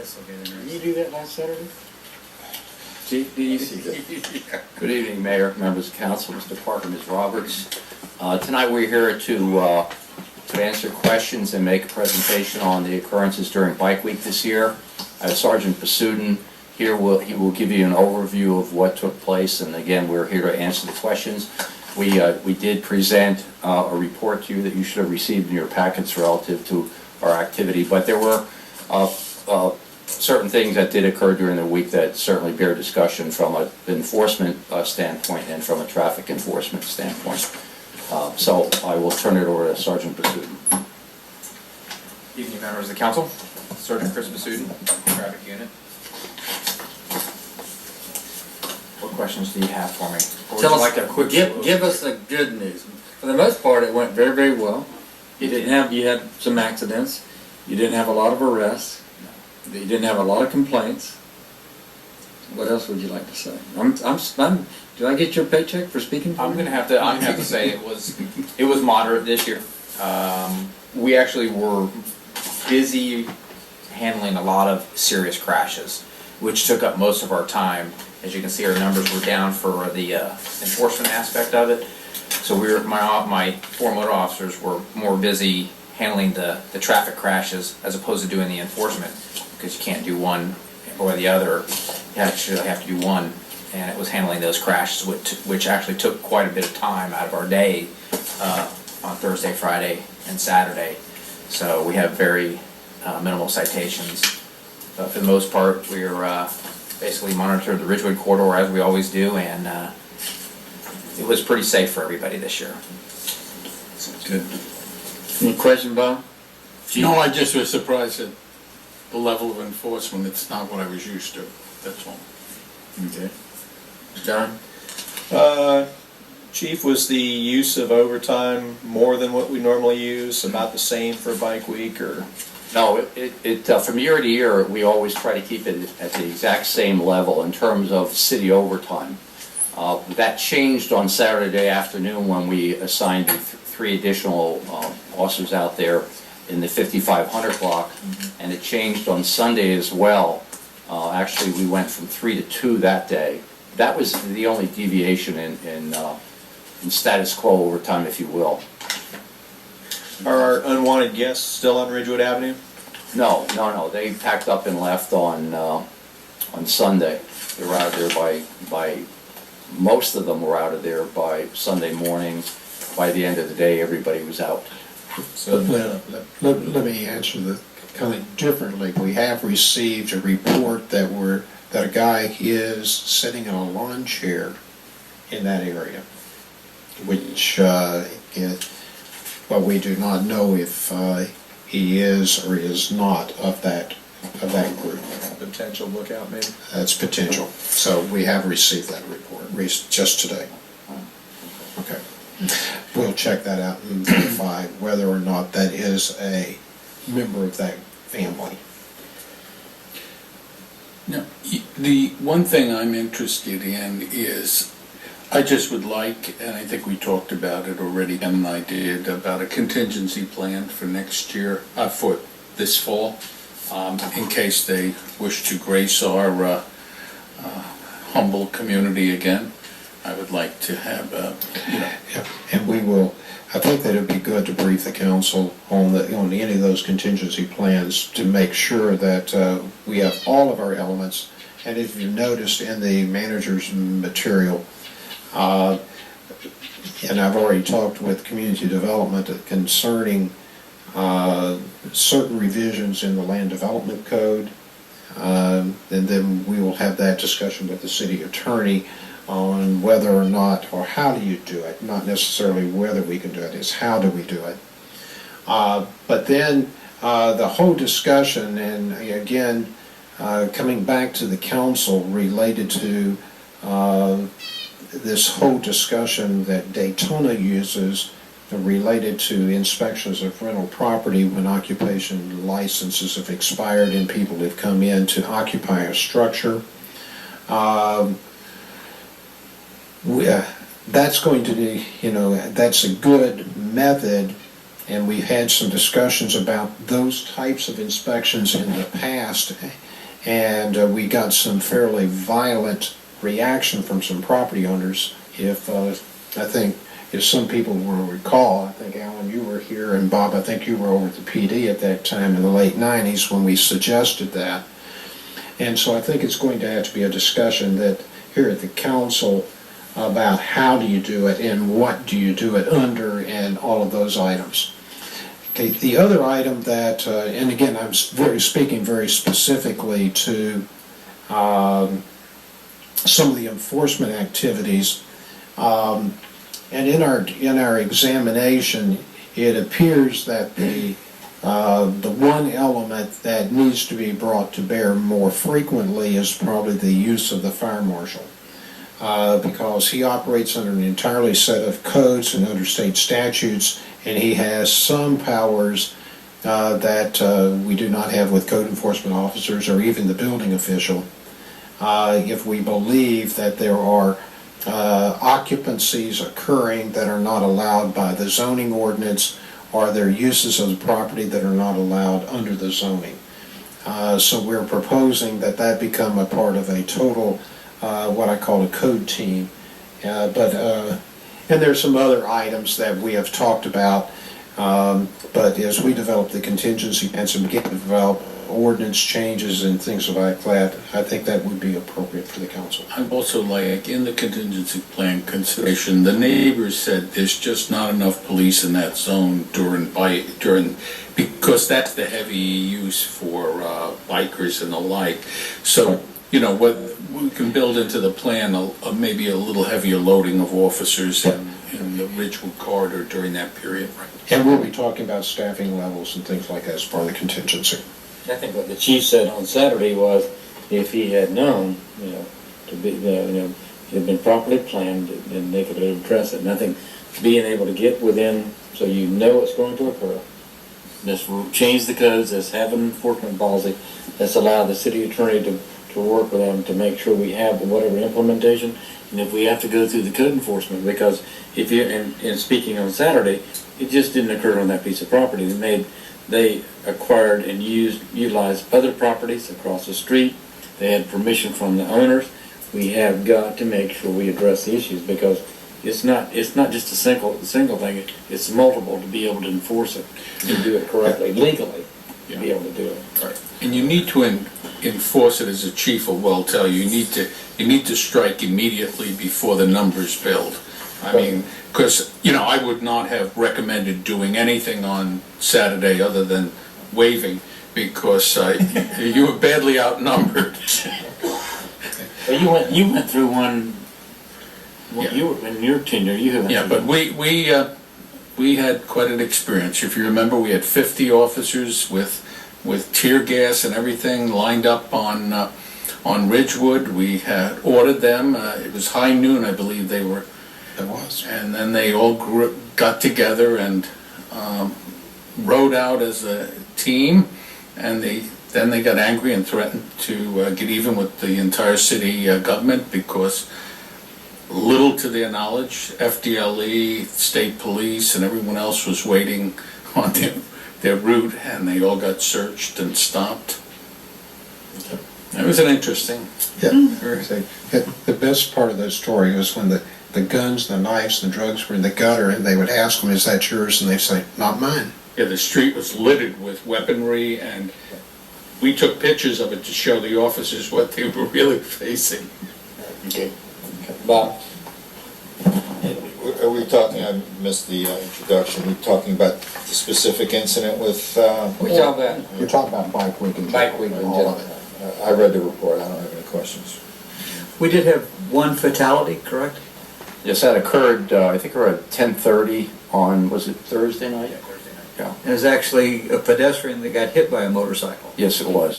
This will get Did you interesting. do that last Saturday? Chief, do you see that? Good evening, Mayor, members of council, Mr. Parker, Ms. Roberts. Tonight we're here to answer questions and make a presentation on the occurrences during Bike Week this year. I have Sergeant Basudin here. He will give you an overview of what took place, and again, we're here to answer the questions. We did present a report to you that you should have received in your packets relative to our activity, but there were certain things that did occur during the week that certainly bear discussion from an enforcement standpoint and from a traffic enforcement standpoint. So I will turn it over to Sergeant Basudin. Evening, members of the council. Sergeant Chris Basudin, traffic unit. What questions do you have for me? Or would Tell you us, like a quick give us the good news. For the most part, it went very, very well. You had some accidents. You didn't have a lot of arrests. You didn't have a lot of complaints. What else would you like to say? Did I get your paycheck for speaking for I'm me? gonna have to say it was moderate this year. We actually were busy handling a lot of serious crashes, which took up most of our time. As you can see, our numbers were down for the enforcement aspect of it. So my four motor officers were more busy handling the traffic crashes as opposed to doing the enforcement, because you can't do one or the other. You actually have to do one, and it was handling those crashes, which actually took quite a bit of time out of our day on Thursday, Friday, and Saturday. So we have very minimal citations. But for the most part, we're basically monitored the Ridgewood corridor as we always do, and it was pretty safe for everybody this year. Good. Any question, Bob? No, I just was surprised at the level of enforcement. It's not what I was used to, that's all. Okay. John? Chief, was the use of overtime more than what we normally use, about the same for Bike Week, or? No, from year to year, we always try to keep it at the exact same level in terms of city overtime. That changed on Saturday afternoon when we assigned the three additional officers out there in the 5500 block, and it changed on Sunday as well. Actually, we went from 3 to 2 that day. That was the only deviation in status quo overtime, if you will. Are our unwanted guests still on Ridgewood Avenue? No. They packed up and left on Sunday. They were out of there by most of them were out of there by Sunday morning. By the end of the day, everybody was out. So, Let me answer that kind of differently. We have received a report that a guy is sitting in a lawn chair in that area, which but we do not know if he is or is not of that group. potential lookout maybe? That's potential. So we have received that report just today. Okay. We'll check that out and verify whether or not that is a member of that family. No, the one thing I'm interested in is, I just would like, and I think we talked about it already, Ken and I did, about a contingency plan for next year, for this fall, in case they wish to grace our humble community again. I would like to have, Yeah, and we will, I think that it'd be good to brief the council on any of those contingency plans to make sure that we have all of our elements. And if you noticed in the manager's material, and I've already talked with community development concerning certain revisions in the land development code, and then we will have that discussion with the city attorney on whether or not, or how do you do it, not necessarily whether we can do it, it's how do we do it. But then the whole discussion, and again, coming back to the council related to this whole discussion that Daytona uses related to inspections of rental property when occupation licenses have expired and people have come in to occupy a structure. That's going to be, that's a good method, and we've had some discussions about those types of inspections in the past, and we got some fairly violent reaction from some property owners. I think, if some people will recall, I think Alan, you were here, and Bob, I think you were over at the PD at that time in the late 90s when we suggested that. And so I think it's going to have to be a discussion that here at the council about how do you do it and what do you do it under and all of those items. Okay, the other item that, and again, I'm speaking very specifically to some of the enforcement activities. And in our examination, it appears that the one element that needs to be brought to bear more frequently is probably the use of the fire marshal. Because he operates under an entirely set of codes and under state statutes, and he has some powers that we do not have with code enforcement officers or even the building official. If we believe that there are occupancies occurring that are not allowed by the zoning ordinance, or there are uses of the property that are not allowed under the zoning. So we're proposing that that become a part of a total, what I call a code team. And there's some other items that we have talked about, but as we develop the contingency and some begin to develop ordinance changes and things like that, I think that would be appropriate for the council. I also like, in the contingency plan consideration, the neighbors said there's just not enough police in that zone because that's the heavy use for bikers and the like. So, you know, what we can build into the plan, maybe a little heavier loading of officers in the Ridgewood corridor during that period. And we'll be talking about staffing levels and things like that as part of the contingency. I think what the chief said on Saturday was, if he had known, to be, it had been properly planned, then they could address it. And I think being able to get within, so you know it's going to occur, let's change the codes, let's have an enforcement policy, let's allow the city attorney to work with them to make sure we have whatever implementation. And if we have to go through the code enforcement, because if you, and speaking on Saturday, it just didn't occur on that piece of property. They acquired and utilized other properties across the street. They had permission from the owners. We have got to make sure we address the issues, because it's not just a single thing. It's multiple to be able to enforce it and do it correctly, legally, to be able to do it. Right. And you need to enforce it, as the chief will well tell you. You need to strike immediately before the numbers build. I mean, because, I would not have recommended doing anything on Saturday other than waving, because you were badly outnumbered. Well, you went through one. Yeah. You were in your tenure. You went Yeah, through but we had quite an experience. If you remember, we had 50 officers with tear gas and everything lined up on Ridgewood. We had ordered them. It was high noon, I believe they were. It was. And then they all got together and rode out as a team, and then they got angry and threatened to get even with the entire city government, because little to their knowledge, FDLE, state police, and everyone else was waiting on their route, and they all got searched and stopped. It was an interesting. Yeah. The best part of that story was when the guns, the knives, the drugs were in the gutter, and they would ask them, "Is that yours?" And they say, "Not mine." Yeah, the street was littered with weaponry, and we took pictures of it to show the officers what they were really facing. Okay. Bob? Are we talking, I missed the introduction, are we talking about the specific incident with? What you talking about? We're talking about bike week in Bike week in all general. of it. I read the report, I don't have any questions. We did have one fatality, correct? Yes, that occurred, I think around 10:30 on, was it Thursday night? Thursday night. It was actually a pedestrian that got hit by a motorcycle. Yes, it was.